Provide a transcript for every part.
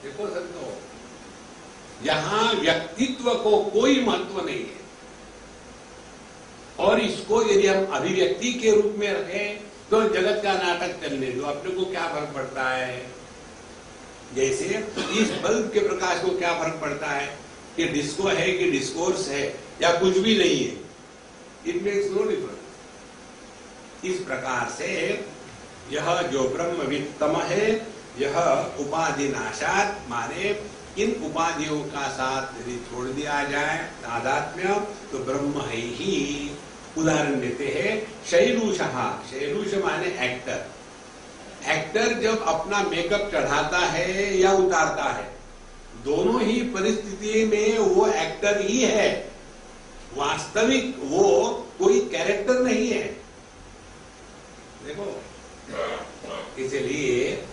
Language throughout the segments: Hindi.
देखो संतो, यहां व्यक्तित्व को कोई महत्व नहीं है, और इसको यदि हम अभिव्यक्ति के रूप में रखें तो जगत का नाटक चलने दो, अपने को क्या फर्क पड़ता है। जैसे इस बल्ब के प्रकाश को क्या फर्क पड़ता है कि डिस्को है कि डिस्कोर्स है या कुछ भी नहीं है, इट मेक्स नो डिफरेंस। इस प्रकार से यह जो ब्रह्मवित्तम है, यह उपाधि नाशात, माने इन उपाधियों का साथ यदि छोड़ दिया जाए तादात्म्य, तो ब्रह्म है ही। उदाहरण देते हैं शैलूषः, शैलूष माने एक्टर। एक्टर जब अपना मेकअप चढ़ाता है या उतारता है, दोनों ही परिस्थिति में वो एक्टर ही है, वास्तविक वो कोई कैरेक्टर नहीं है। देखो, इसलिए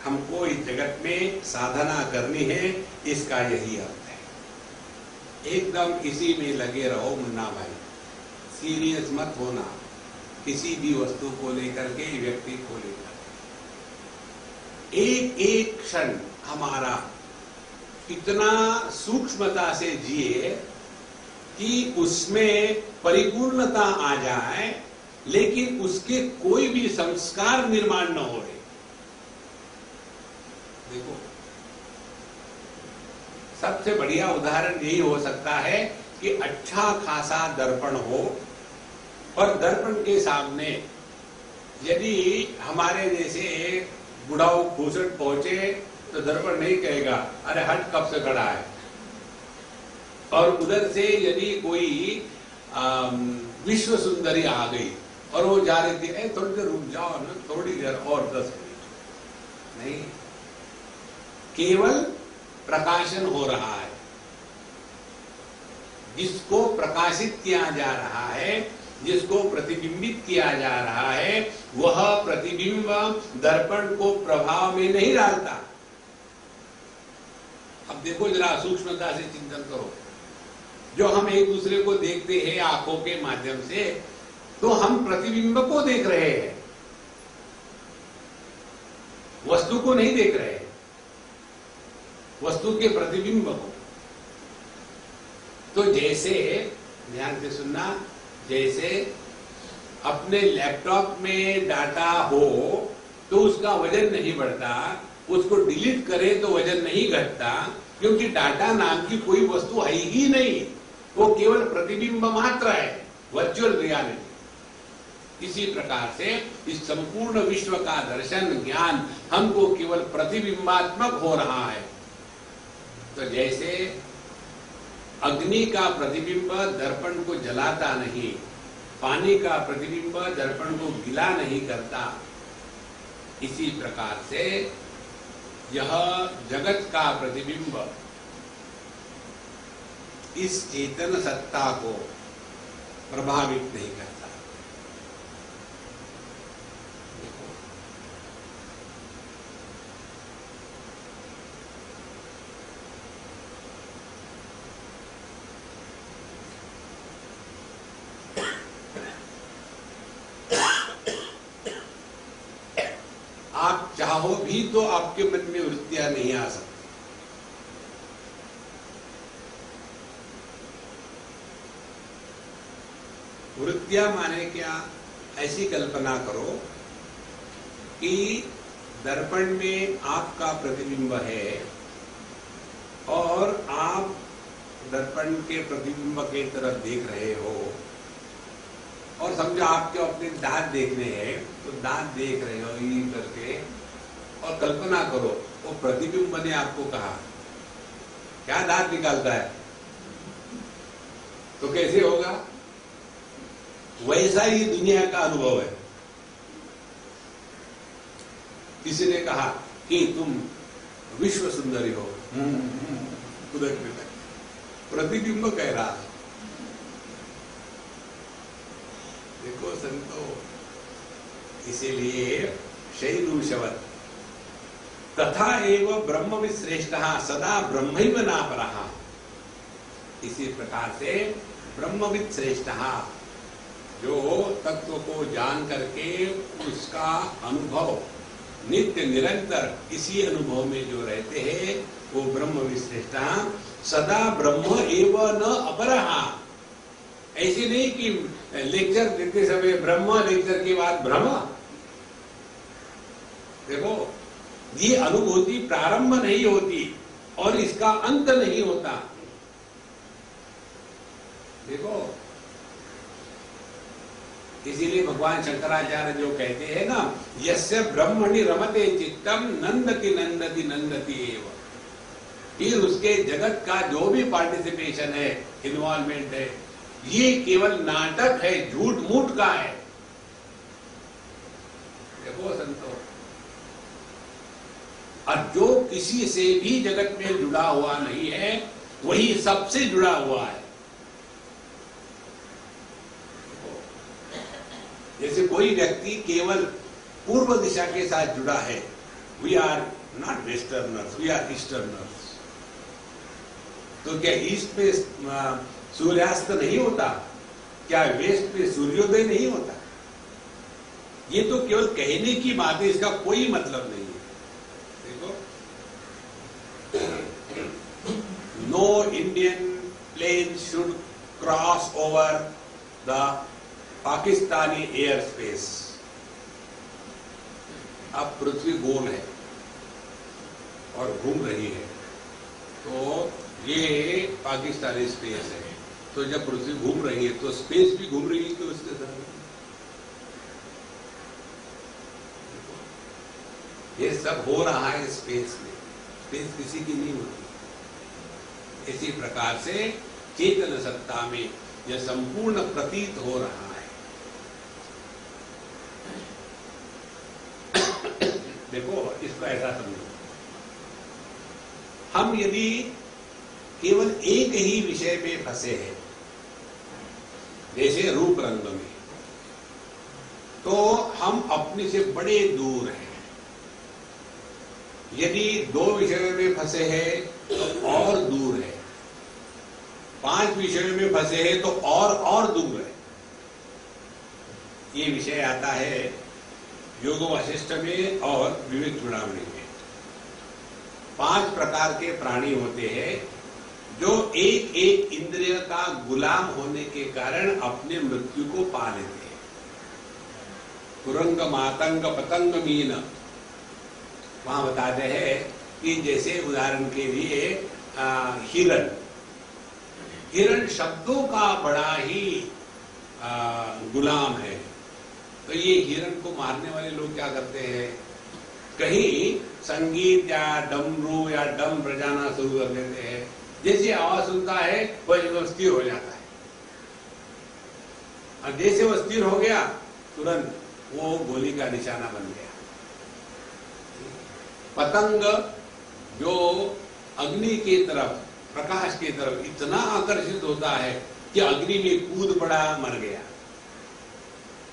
हमको इस जगत में साधना करनी है, इसका यही अर्थ है। एकदम इसी में लगे रहो मुन्ना भाई, सीरियस मत होना किसी भी वस्तु को लेकर के, व्यक्ति को लेकर। एक एक क्षण हमारा इतना सूक्ष्मता से जिए कि उसमें परिपूर्णता आ जाए, लेकिन उसके कोई भी संस्कार निर्माण न हो। देखो, सबसे बढ़िया उदाहरण यही हो सकता है कि अच्छा खासा दर्पण हो, और दर्पण के सामने यदि हमारे जैसे बुढ़ाऊ भूषण पहुंचे तो दर्पण नहीं कहेगा अरे हट कब से खड़ा है, और उधर से यदि कोई विश्व सुंदरी आ गई और वो जा रही थी, थोड़ी देर रुक जाओ ना, थोड़ी देर और 10 मिनट नहीं, केवल प्रकाशन हो रहा है। जिसको प्रकाशित किया जा रहा है, जिसको प्रतिबिंबित किया जा रहा है, वह प्रतिबिंब दर्पण को प्रभाव में नहीं डालता। अब देखो जरा सूक्ष्मता से चिंतन करो, जो हम एक दूसरे को देखते हैं आंखों के माध्यम से, तो हम प्रतिबिंब को देख रहे हैं, वस्तु को नहीं देख रहे हैं, वस्तु के प्रतिबिंब को। तो जैसे, ध्यान से सुनना, जैसे अपने लैपटॉप में डाटा हो तो उसका वजन नहीं बढ़ता, उसको डिलीट करे तो वजन नहीं घटता, क्योंकि डाटा नाम की कोई वस्तु है ही नहीं, वो केवल प्रतिबिंब मात्र है, वर्चुअल रियलिटी। इसी प्रकार से इस संपूर्ण विश्व का दर्शन ज्ञान हमको केवल प्रतिबिंबात्मक हो रहा है। तो जैसे अग्नि का प्रतिबिंब दर्पण को जलाता नहीं, पानी का प्रतिबिंब दर्पण को गीला नहीं करता, इसी प्रकार से यह जगत का प्रतिबिंब इस चेतन सत्ता को प्रभावित नहीं करता। आप चाहो भी तो आपके मन में वृत्तियां नहीं आ सकती। वृत्तियां माने क्या? ऐसी कल्पना करो कि दर्पण में आपका प्रतिबिंब है और आप दर्पण के प्रतिबिंब के तरफ देख रहे हो, और समझो आपके अपने दांत देखने हैं तो दांत देख रहे हो ये करके, और कल्पना करो वो प्रतिबिंब ने आपको कहा क्या दांत निकालता है, तो कैसे होगा? वैसा ही दुनिया का अनुभव है। किसी ने कहा कि तुम विश्व सुंदरी हो, प्रतिबिंब कह रहा है। देखो संतो, इसीलिए शैलूषवत् तथा एव ब्रह्मविद श्रेष्ठः सदा ब्रह्मैव नापरः। इसी प्रकार से ब्रह्मविद श्रेष्ठः, जो तत्व को जान करके उसका अनुभव नित्य निरंतर इसी अनुभव में जो रहते हैं वो ब्रह्म विश्रेष्टा सदा ब्रह्म एव न अपरहा। ऐसे नहीं कि लेक्चर देते समय ब्रह्म, लेक्चर के बाद ब्रह्म। देखो, ये अनुभूति प्रारंभ नहीं होती और इसका अंत नहीं होता। देखो, इसीलिए भगवान शंकराचार्य जो कहते हैं ना, यस्य ब्रह्मणि रमते चित्तम नंदति नंदति नंदति एव। फिर उसके जगत का जो भी पार्टिसिपेशन है, इन्वॉल्वमेंट है, ये केवल नाटक है, झूठ मूठ का है। देखो संतो, और जो किसी से भी जगत में जुड़ा हुआ नहीं है वही सबसे जुड़ा हुआ है। जैसे कोई व्यक्ति केवल पूर्व दिशा के साथ जुड़ा है, we are not westerners, we are easterners. तो क्या ईस्ट पे सूर्यास्त नहीं होता? क्या वेस्ट पे सूर्योदय नहीं होता? ये तो केवल कहने की बात है, इसका कोई मतलब नहीं है। देखो, no Indian plane should cross over the Pakistani air space. अब पृथ्वी गोल है और घूम रही है, तो ये पाकिस्तानी स्पेस है। तो जब पृथ्वी घूम रही है तो स्पेस भी घूम रही है, तो उसके साथ ये सब हो रहा है स्पेस में। स्पेस किसी की नहीं होती। इसी प्रकार से चेतन सत्ता में यह संपूर्ण प्रतीत हो रहा है। देखो, इसको ऐसा समझो, हम यदि केवल एक ही विषय में फंसे हैं, जैसे रूप रंग में, तो हम अपने से बड़े दूर हैं। यदि दो विषयों में फंसे हैं तो और दूर है, 5 विषयों में फंसे हैं तो और दूर है। ये विषय आता है योग वशिष्ठ में और विवेक चूड़ामणि में। 5 प्रकार के प्राणी होते हैं जो एक एक इंद्रिय का गुलाम होने के कारण अपने मृत्यु को पा लेते हैं। कुरंग, मातंग, पतंग, मीन। वहां बताते हैं कि जैसे उदाहरण के लिए हिरण। हिरण शब्दों का बड़ा ही गुलाम है। तो ये हिरण को मारने वाले लोग क्या करते हैं, कहीं संगीत या डमरू या डम बजाना शुरू कर देते हैं। जैसे आवाज सुनता है वह स्थिर हो जाता है, और जैसे वो स्थिर हो गया तुरंत वो गोली का निशाना बन गया। पतंग जो अग्नि की तरफ, प्रकाश की तरफ इतना आकर्षित होता है कि अग्नि में कूद पड़ा, मर गया।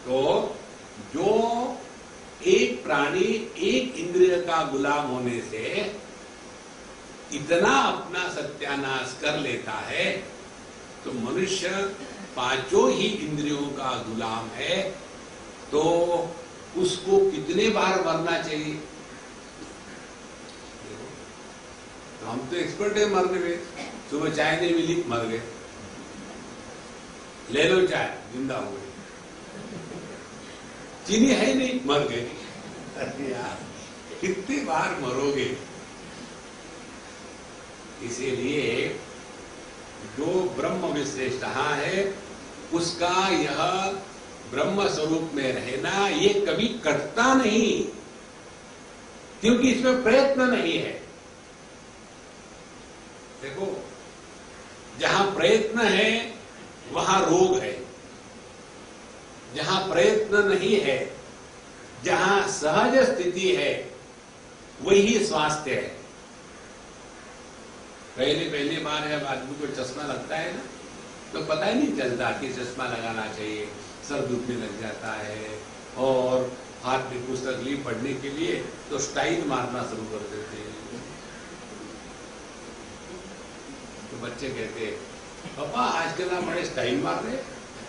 तो जो एक प्राणी एक इंद्रिय का गुलाम होने से इतना अपना सत्यानाश कर लेता है, तो मनुष्य 5 ही इंद्रियों का गुलाम है, तो उसको कितने बार मरना चाहिए? तो हम तो एक्सपर्ट है मरने में। सुबह चाय नहीं मिली, मर गए। ले लो चाय, जिंदा हो गए। चीनी है नहीं, मर गए। अरे यार, कितनी बार मरोगे? इसीलिए जो ब्रह्म विश्रेष्ठ है उसका यह ब्रह्म स्वरूप में रहना ये कभी कटता नहीं, क्योंकि इसमें प्रयत्न नहीं है। देखो, जहां प्रयत्न है वहां रोग है, जहां प्रयत्न नहीं है, जहां सहज स्थिति है, वही स्वास्थ्य है। पहली बार जब आदमी को चश्मा लगता है ना, तो पता ही नहीं चलता कि चश्मा लगाना चाहिए, सर दुखने लग जाता है, और हाथ में कुछ तकलीफ पड़ने के लिए तो स्टाइल मारना शुरू कर देते हैं। तो बच्चे कहते हैं, पापा आजकल आप बड़े स्टाइल मार रहे,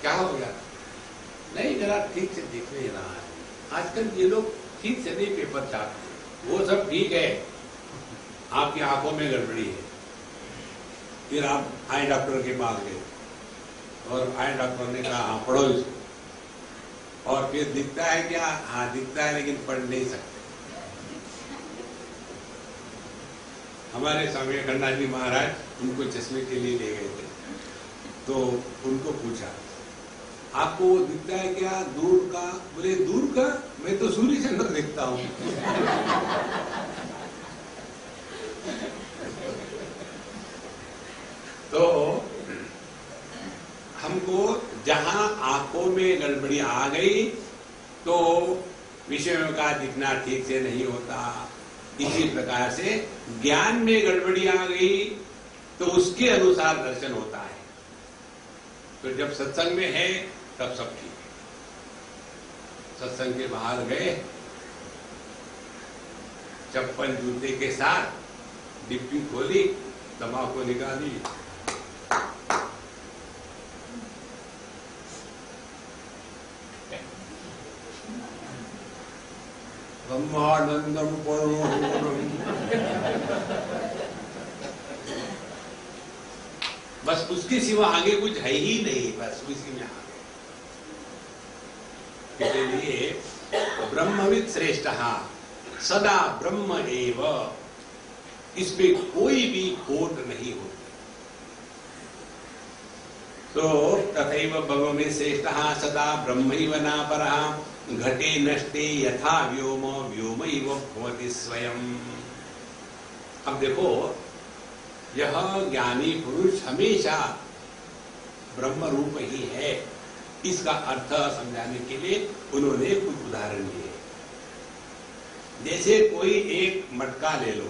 क्या हो गया? नहीं, जरा ठीक से दिख नहीं रहा है। आजकल ये लोग ठीक से नहीं पेपर छापते, वो सब ठीक है, आपकी आंखों में गड़बड़ी है। फिर आप आई डॉक्टर के पास गए और आई डॉक्टर ने कहा हाँ पढ़ो इसको, और फिर दिखता है क्या? हाँ दिखता है लेकिन पढ़ नहीं सकते। हमारे स्वामी अखंडानंद जी महाराज उनको चश्मे के लिए ले गए थे, तो उनको पूछा आपको वो दिखता है क्या दूर का? बोले दूर का? मैं तो सूर्य चंद्र देखता हूं। तो हमको जहां आंखों में गड़बड़ी आ गई तो विषयों का दिखना ठीक से नहीं होता। इसी प्रकार से ज्ञान में गड़बड़ी आ गई तो उसके अनुसार दर्शन होता है। तो जब सत्संग में है तब सब ठीक है, सत्संग के बाहर गए चप्पल जूते के साथ डिब्बी खोली, तंबाकू निकाली, ब्रह्मानंदम परमोहरम, बस उसके सिवा आगे कुछ है ही नहीं, बस उसी में आ गए। इसलिए ब्रह्मविद श्रेष्ठ सदा ब्रह्म एव, इसमें कोई भी खोट नहीं होती। तो तथैव भगवते श्रेष्ठ सदा ब्रह्मैव नापरः घटे नष्टे यथा व्योम व्योमैव भवति स्वयं। अब देखो, यह ज्ञानी पुरुष हमेशा ब्रह्म रूप ही है, इसका अर्थ समझाने के लिए उन्होंने कुछ उदाहरण दिए। जैसे कोई एक मटका ले लो,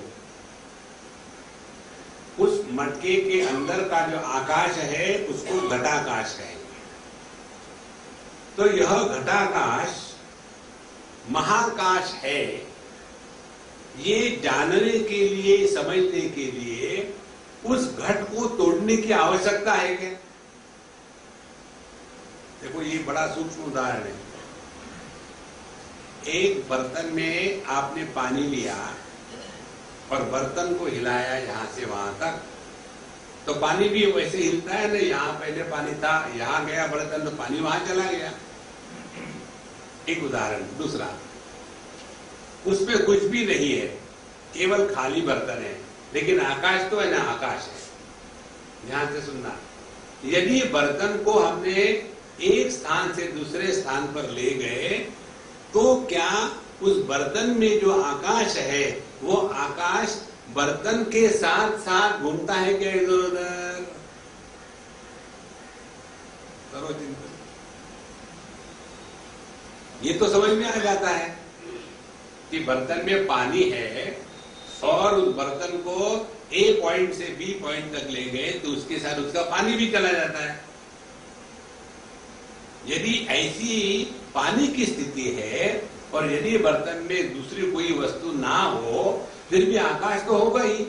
उस मटके के अंदर का जो आकाश है उसको घटाकाश कहेंगे। तो यह घटाकाश महाकाश है, ये जानने के लिए, समझने के लिए उस घट को तोड़ने की आवश्यकता है क्या? देखो ये बड़ा सूक्ष्म उदाहरण है। एक बर्तन में आपने पानी लिया और बर्तन को हिलाया यहां से वहां तक, तो पानी भी वैसे हिलता है ना, यहां पहले पानी था, यहां गया बर्तन तो पानी वहां चला गया। एक उदाहरण। दूसरा, उसमें कुछ भी नहीं है, केवल खाली बर्तन है, लेकिन आकाश तो है ना, आकाश है। ध्यान से सुनना, यदि बर्तन को हमने एक स्थान से दूसरे स्थान पर ले गए तो क्या उस बर्तन में जो आकाश है वो आकाश बर्तन के साथ साथ घूमता है क्या इधर उधर? करो चिंतन, ये तो समझ में आ जाता है कि बर्तन में पानी है और उस बर्तन को ए पॉइंट से बी पॉइंट तक ले गए तो उसके साथ उसका पानी भी चला जाता है। यदि ऐसी पानी की स्थिति है और यदि बर्तन में दूसरी कोई वस्तु ना हो फिर भी आकाश तो होगा ही।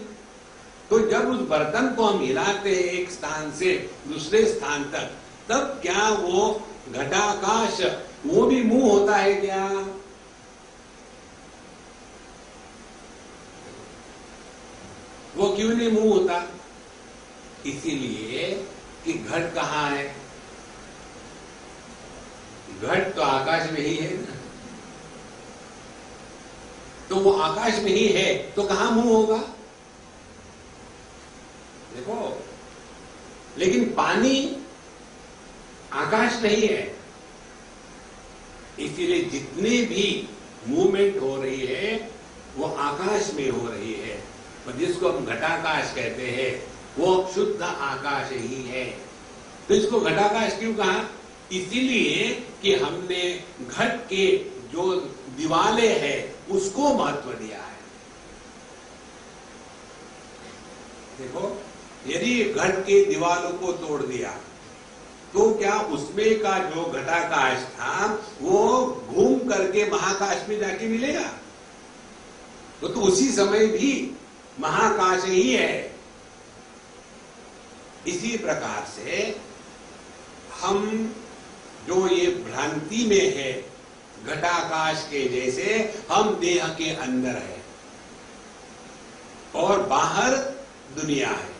तो जब उस बर्तन को हम हिलाते हैं एक स्थान से दूसरे स्थान तक, तब क्या वो घटाकाश वो भी मुंह होता है क्या? वो क्यों नहीं मुंह होता? इसीलिए कि घट कहां है? घट तो आकाश में ही है ना, तो वो आकाश में ही है तो कहां मुंह होगा? देखो, लेकिन पानी आकाश नहीं है, इसीलिए जितने भी मूवमेंट हो रही है वो आकाश में हो रही है, और जिसको हम घटाकाश कहते हैं वो शुद्ध आकाश ही है। तो इसको घटाकाश क्यों कहा? इसीलिए कि हमने घट के जो दीवाले है उसको महत्व दिया है। देखो, यदि घट के दीवालों को तोड़ दिया तो क्या उसमें का जो घटाकाश था वो घूम करके महाकाश में जाके मिलेगा? तो उसी समय भी महाकाश ही है। इसी प्रकार से हम जो ये भ्रांति में है घटाकाश के जैसे हम देह के अंदर है और बाहर दुनिया है।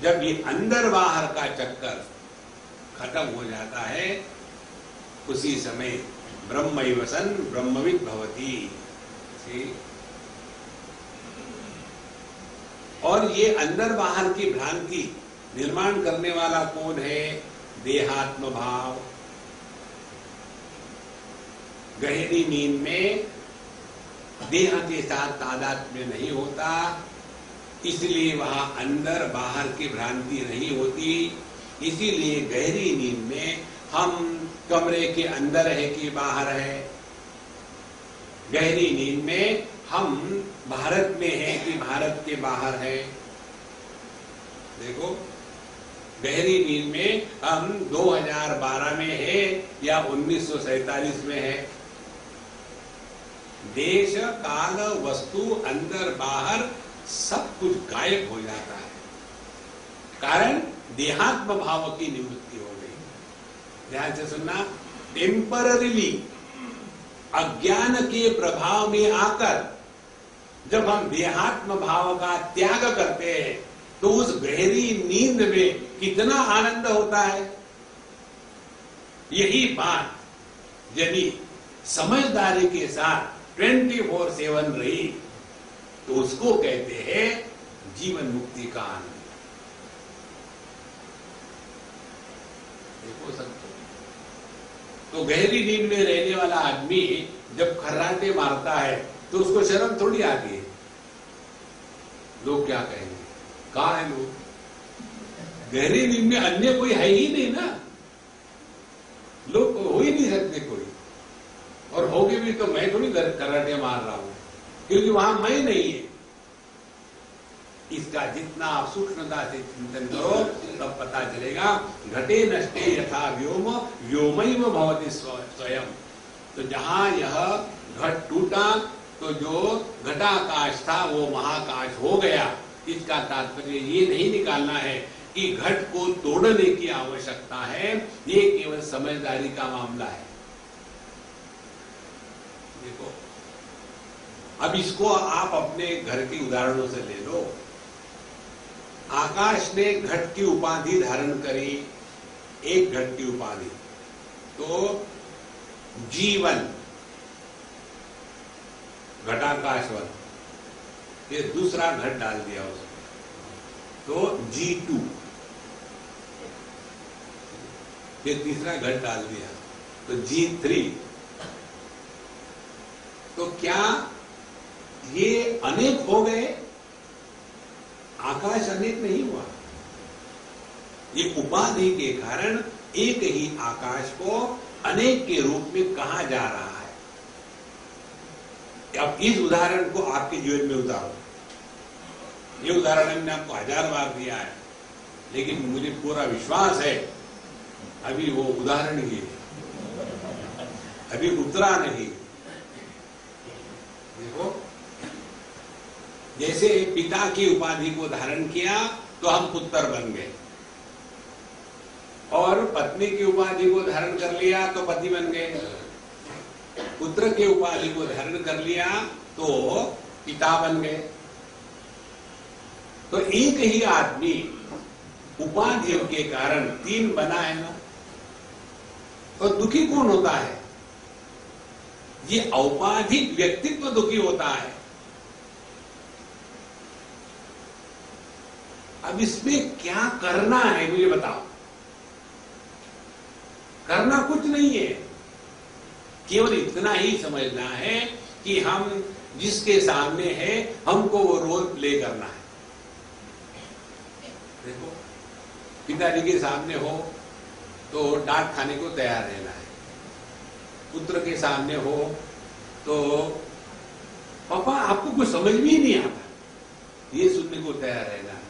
जब ये अंदर बाहर का चक्कर खत्म हो जाता है, उसी समय ब्रह्मैव सन् ब्रह्मविद् भवति। और ये अंदर बाहर की भ्रांति निर्माण करने वाला कौन है? देहात्म भाव। गहरी नींद में देह के साथ तादात्म्य नहीं होता, इसलिए वहां अंदर बाहर की भ्रांति नहीं होती। इसीलिए गहरी नींद में हम कमरे के अंदर है कि बाहर है, गहरी नींद में हम भारत में है कि भारत के बाहर है। देखो, गहरी नींद में हम 2012 में है या 1947 में है। देश काल वस्तु अंदर बाहर सब कुछ गायब हो जाता है, कारण देहात्म भाव की निवृत्ति हो गई। ध्यान से सुनना, टेम्पररीली अज्ञान के प्रभाव में आकर जब हम देहात्म भाव का त्याग करते हैं तो उस गहरी नींद में कितना आनंद होता है। यही बात यदि समझदारी के साथ 24/7 रही तो उसको कहते हैं जीवन मुक्ति का आनंद। देखो सबको, तो गहरी नींद में रहने वाला आदमी जब खर्राटे मारता है तो उसको शर्म थोड़ी आती है। लोग क्या कहेंगे, कहां है लोग? गहरी नींद में अन्य कोई है ही नहीं ना, लोग हो ही नहीं सकते कोई, और होगे भी तो मैं थोड़ी कराटे मार रहा हूं, क्योंकि वहां मैं नहीं है। इसका जितना आप सूक्ष्मता से चिंतन करो तब पता चलेगा। घटे नष्टे यथा व्योम व्योमैव भवति स्वयं। तो जहां यह घट टूटा तो जो घटाकाश था वो महाकाश हो गया। इसका तात्पर्य ये नहीं निकालना है कि घट को तोड़ने की आवश्यकता है, ये केवल समझदारी का मामला है। देखो, अब इसको आप अपने घर के उदाहरणों से ले लो। आकाश ने घट की उपाधि धारण करी, एक घट की उपाधि, तो जीवन घटाकाशवन, ये दूसरा घट डाल दिया उसने तो G2, ये तीसरा घट डाल दिया तो G3। तो क्या ये अनेक हो गए? आकाश अनेक नहीं हुआ। ये उपाधि के कारण एक ही आकाश को अनेक के रूप में कहा जा रहा है। अब इस उदाहरण को आपके जीवन में उतारो। ये उदाहरण हमने आपको 1000 बार दिया है, लेकिन मुझे पूरा विश्वास है अभी वो उदाहरण ही है, अभी उतरा नहीं। देखो, जैसे पिता की उपाधि को धारण किया तो हम पुत्र बन गए, और पत्नी की उपाधि को धारण कर लिया तो पति बन गए, पुत्र की उपाधि को धारण कर लिया तो पिता बन गए। तो एक ही आदमी उपाधियों के कारण 3 बना है ना, तो दुखी कौन होता है? ये औपाधिक व्यक्तित्व दुखी होता है। अब इसमें क्या करना है मुझे बताओ। करना कुछ नहीं है, केवल इतना ही समझना है कि हम जिसके सामने है हमको वो रोल प्ले करना है। देखो, पिताजी के सामने हो तो डांट खाने को तैयार रहना है, पुत्र के सामने हो तो पापा आपको कुछ समझ भी नहीं आता, ये सुनने को तैयार रहना है।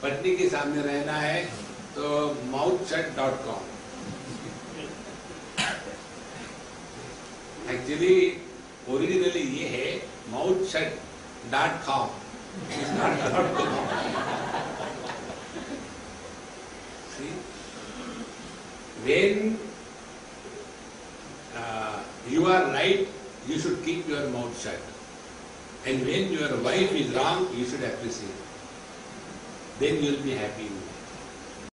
पत्नी के सामने रहना है तो mouthshut.com। एक्चुअली ओरिजिनली ये है mouthshut.com। When you are right, you should keep your mouth shut. And when your wife is wrong, you should appreciate. Then you will be happy in life.